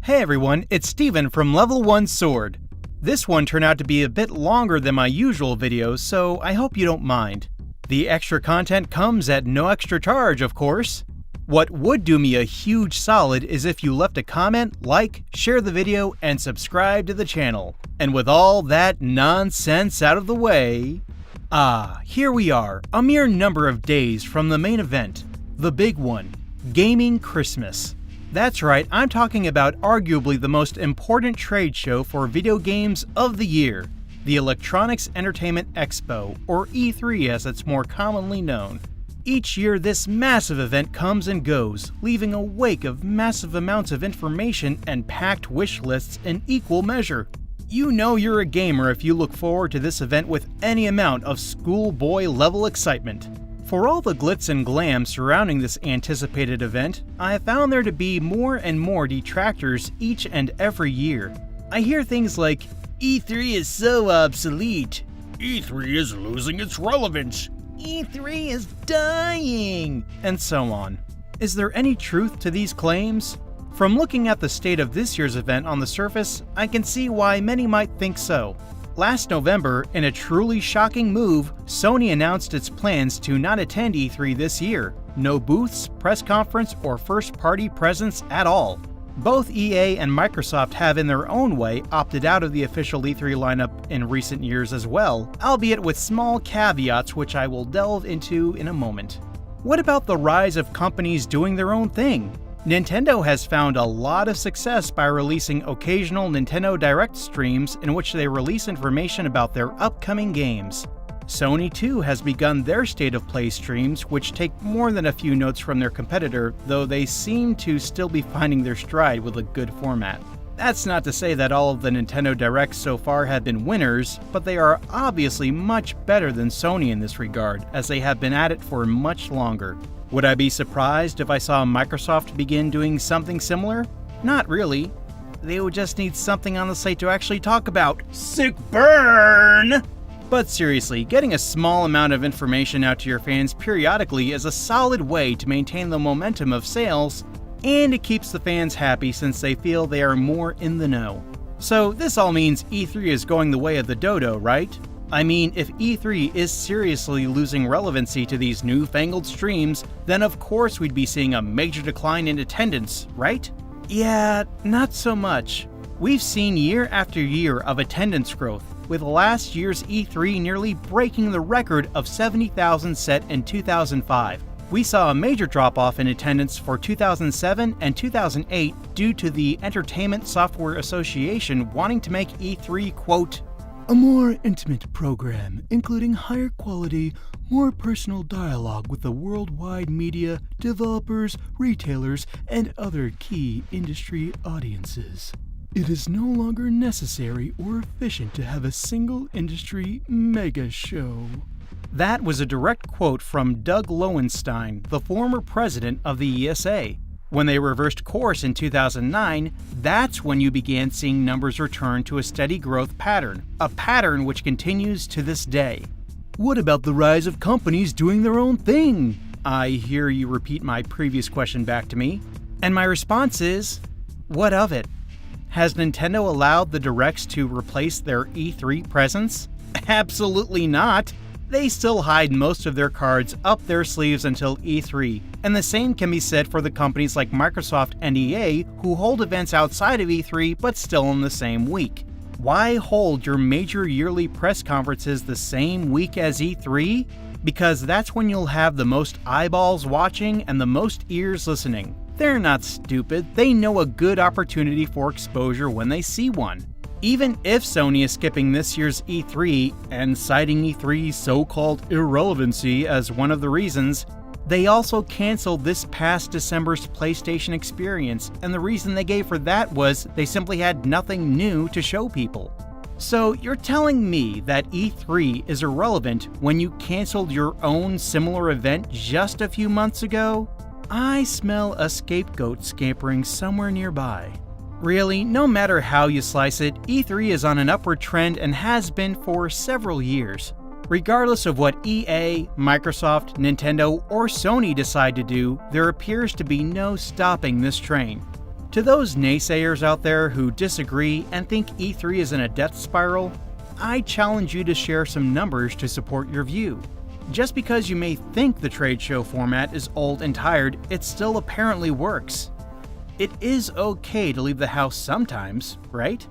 Hey everyone, it's Steven from Level 1 Sword. This one turned out to be a bit longer than my usual videos, so I hope you don't mind. The extra content comes at no extra charge, of course. What would do me a huge solid is if you left a comment, like, share the video, and subscribe to the channel. And with all that nonsense out of the way... here we are, a mere number of days from the main event, the big one, Gaming Christmas. That's right, I'm talking about arguably the most important trade show for video games of the year, the Electronics Entertainment Expo, or E3 as it's more commonly known. Each year this massive event comes and goes, leaving a wake of massive amounts of information and packed wish lists in equal measure. You know you're a gamer if you look forward to this event with any amount of schoolboy level excitement. For all the glitz and glam surrounding this anticipated event, I have found there to be more and more detractors each and every year. I hear things like, E3 is so obsolete. E3 is losing its relevance. E3 is dying, and so on. Is there any truth to these claims? From looking at the state of this year's event on the surface, I can see why many might think so. Last November, in a truly shocking move, Sony announced its plans to not attend E3 this year. No booths, press conference, or first-party presence at all. Both EA and Microsoft have in their own way opted out of the official E3 lineup in recent years as well, albeit with small caveats which I will delve into in a moment. What about the rise of companies doing their own thing? Nintendo has found a lot of success by releasing occasional Nintendo Direct streams in which they release information about their upcoming games. Sony too has begun their State of Play streams, which take more than a few notes from their competitor, though they seem to still be finding their stride with a good format. That's not to say that all of the Nintendo Directs so far have been winners, but they are obviously much better than Sony in this regard, as they have been at it for much longer. Would I be surprised if I saw Microsoft begin doing something similar? Not really. They would just need something on the site to actually talk about. Sick burn! But seriously, getting a small amount of information out to your fans periodically is a solid way to maintain the momentum of sales, and it keeps the fans happy since they feel they are more in the know. So this all means E3 is going the way of the dodo, right? I mean, if E3 is seriously losing relevancy to these newfangled streams, then of course we'd be seeing a major decline in attendance, right? Yeah, not so much. We've seen year after year of attendance growth, with last year's E3 nearly breaking the record of 70,000 set in 2005. We saw a major drop-off in attendance for 2007 and 2008 due to the Entertainment Software Association wanting to make E3, quote, a more intimate program, including higher quality, more personal dialogue with the worldwide media, developers, retailers, and other key industry audiences. It is no longer necessary or efficient to have a single industry mega show. That was a direct quote from Doug Lowenstein, the former president of the ESA. When they reversed course in 2009, that's when you began seeing numbers return to a steady growth pattern, a pattern which continues to this day. What about the rise of companies doing their own thing? I hear you repeat my previous question back to me, and my response is, what of it? Has Nintendo allowed the Directs to replace their E3 presence? Absolutely not! They still hide most of their cards up their sleeves until E3, and the same can be said for the companies like Microsoft and EA who hold events outside of E3 but still in the same week. Why hold your major yearly press conferences the same week as E3? Because that's when you'll have the most eyeballs watching and the most ears listening. They're not stupid, they know a good opportunity for exposure when they see one. Even if Sony is skipping this year's E3 and citing E3's so-called irrelevancy as one of the reasons, they also canceled this past December's PlayStation experience, and the reason they gave for that was they simply had nothing new to show people. So you're telling me that E3 is irrelevant when you canceled your own similar event just a few months ago? I smell a scapegoat scampering somewhere nearby. Really, no matter how you slice it, E3 is on an upward trend and has been for several years. Regardless of what EA, Microsoft, Nintendo, or Sony decide to do, there appears to be no stopping this train. To those naysayers out there who disagree and think E3 is in a death spiral, I challenge you to share some numbers to support your view. Just because you may think the trade show format is old and tired, it still apparently works. It is okay to leave the house sometimes, right?